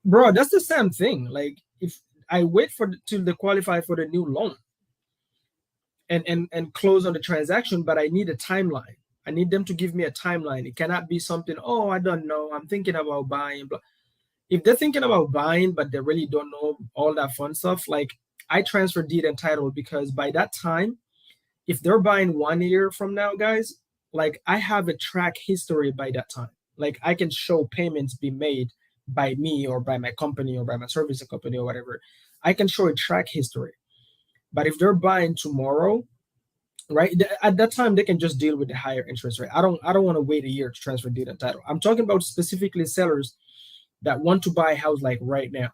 bro, that's the same thing. Like if I wait till they qualify for the new loan and close on the transaction, but I need a timeline. I need them to give me a timeline. It cannot be something, oh, I don't know, I'm thinking about buying. But if they're thinking about buying, but they really don't know all that fun stuff, like I transfer deed and title, because by that time, if they're buying 1 year from now, guys, like I have a track history by that time. Like I can show payments be made by me or by my company or by my servicing company or whatever. I can show a track history. But if they're buying tomorrow, right, at that time they can just deal with the higher interest rate. I don't want to wait a year to transfer deed and title. I'm talking about specifically sellers that want to buy a house like right now.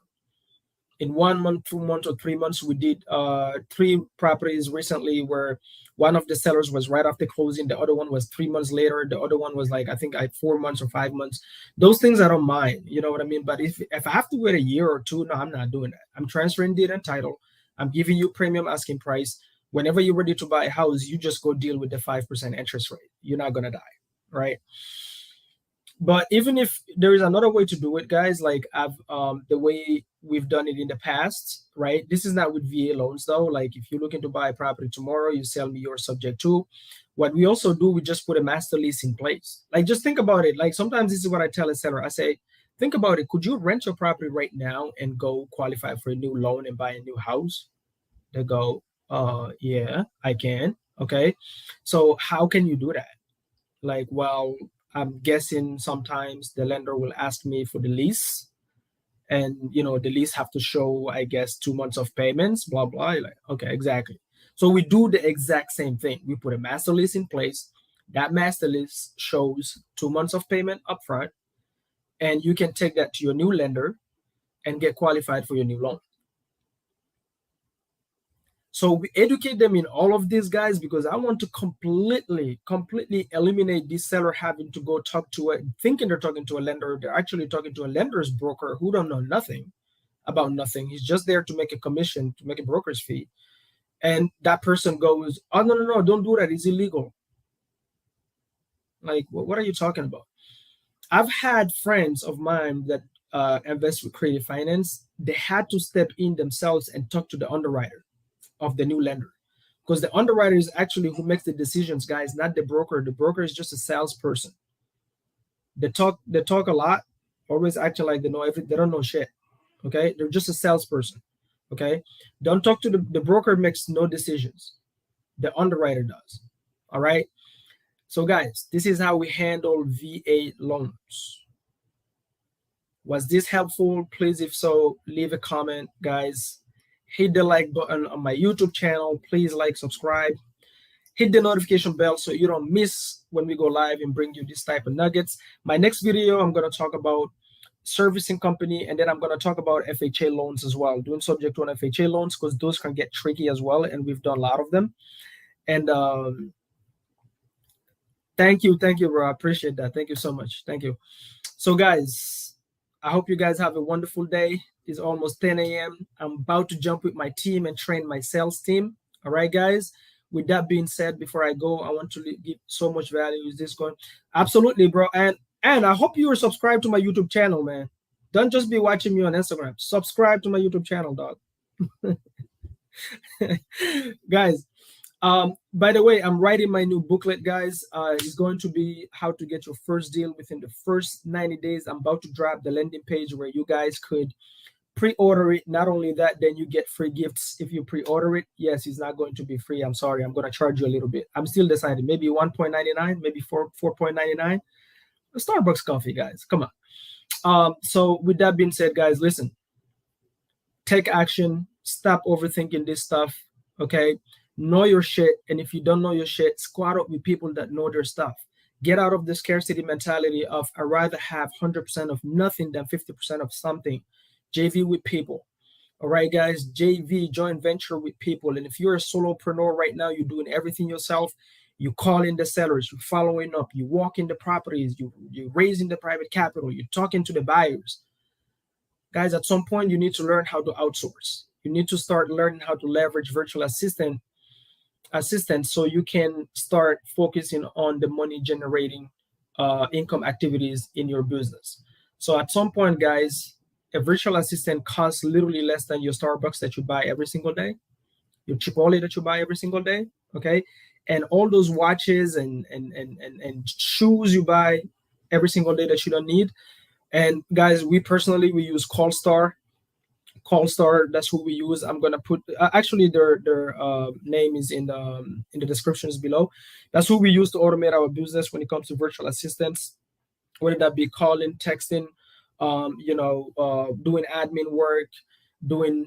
In 1 month, 2 months, or 3 months, we did 3 properties recently where one of the sellers was right after closing, the other one was 3 months later, the other one was like, I think 4 months or 5 months. Those things I don't mind, you know what I mean? But if I have to wait a year or two, no, I'm not doing that. I'm transferring deed and title. I'm giving you premium asking price. Whenever you're ready to buy a house, you just go deal with the 5% interest rate. You're not gonna die, right? But even if there is another way to do it, guys, like the way we've done it in the past, right? This is not with VA loans though. Like if you're looking to buy a property tomorrow, you sell me your subject to. What we also do, we just put a master lease in place. Like just think about it. Like sometimes this is what I tell a seller. I say, think about it. Could you rent your property right now and go qualify for a new loan and buy a new house? They go, yeah, I can. Okay. So how can you do that? Like, well, I'm guessing sometimes the lender will ask me for the lease, and the lease have to show, I guess, 2 months of payments, blah blah. You're like, okay, exactly. So we do the exact same thing. We put a master lease in place. That master lease shows 2 months of payment upfront, and you can take that to your new lender and get qualified for your new loan. So we educate them in all of these, guys, because I want to completely eliminate this seller having to go talk to thinking they're talking to a lender. They're actually talking to a lender's broker who don't know nothing about nothing. He's just there to make a commission, to make a broker's fee. And that person goes, oh, no, don't do that. It's illegal. Like, what are you talking about? I've had friends of mine that invest with creative finance. They had to step in themselves and talk to the underwriter of the new lender, because the underwriter is actually who makes the decisions, guys, not the broker. The broker is just a salesperson. They talk a lot, always acting like they know everything. They don't know shit. Okay, they're just a salesperson. Okay, don't talk to the broker. Makes no decisions. The underwriter does. All right. So guys, this is how we handle VA loans. Was this helpful? Please, if so, leave a comment, guys. Hit the like button on my YouTube channel. Please like, subscribe. Hit the notification bell so you don't miss when we go live and bring you this type of nuggets. My next video, I'm going to talk about servicing company, and then I'm going to talk about FHA loans as well, doing subject to an FHA loans, because those can get tricky as well, and we've done a lot of them. And thank you, bro. I appreciate that. Thank you so much. Thank you. So guys, I hope you guys have a wonderful day. It's almost 10 a.m. I'm about to jump with my team and train my sales team. All right, guys. With that being said, before I go, I want to give so much value. Is this going? Absolutely, bro. And I hope you are subscribed to my YouTube channel, man. Don't just be watching me on Instagram. Subscribe to my YouTube channel, dog. Guys, by the way, I'm writing my new booklet, guys. It's going to be how to get your first deal within the first 90 days. I'm about to drop the landing page where you guys could pre-order it. Not only that, then you get free gifts if you pre-order it. Yes, it's not going to be free. I'm sorry. I'm going to charge you a little bit. I'm still deciding. Maybe 1.99, maybe 4.99. A Starbucks coffee, guys. Come on. So with that being said, guys, listen. Take action. Stop overthinking this stuff. Okay? Know your shit. And if you don't know your shit, squad up with people that know their stuff. Get out of the scarcity mentality of I'd rather have 100% of nothing than 50% of something. JV with people. All right, guys. JV, joint venture with people. And if you're a solopreneur right now, you're doing everything yourself. You call in the sellers, you're following up, you walk in the properties, you're raising the private capital, you're talking to the buyers. Guys, at some point, you need to learn how to outsource. You need to start learning how to leverage virtual assistants so you can start focusing on the money generating income activities in your business. So at some point, guys, a virtual assistant costs literally less than your Starbucks that you buy every single day, your Chipotle that you buy every single day, okay? And all those watches and shoes you buy every single day that you don't need. And guys, we use CallStar. CallStar, that's who we use. I'm gonna put actually their name is in the descriptions below. That's who we use to automate our business when it comes to virtual assistants, whether that be calling, texting, doing admin work,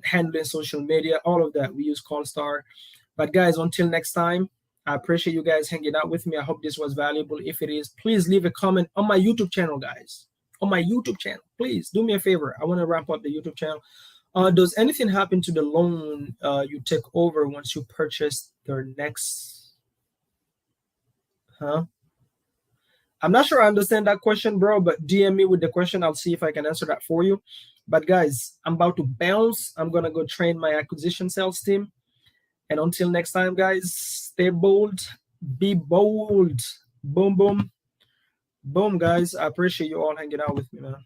handling social media, all of that. We use CallStar. But guys, until next time, I appreciate you guys hanging out with me. I hope this was valuable. If it is, please leave a comment on my YouTube channel, guys. On my YouTube channel, please do me a favor. I want to ramp up the YouTube channel. Does anything happen to the loan you take over once you purchase their next? I'm not sure I understand that question, bro, but DM me with the question. I'll see if I can answer that for you. But guys, I'm about to bounce. I'm going to go train my acquisition sales team. And until next time, guys, stay bold, be bold. Boom, boom. Boom, guys. I appreciate you all hanging out with me, man.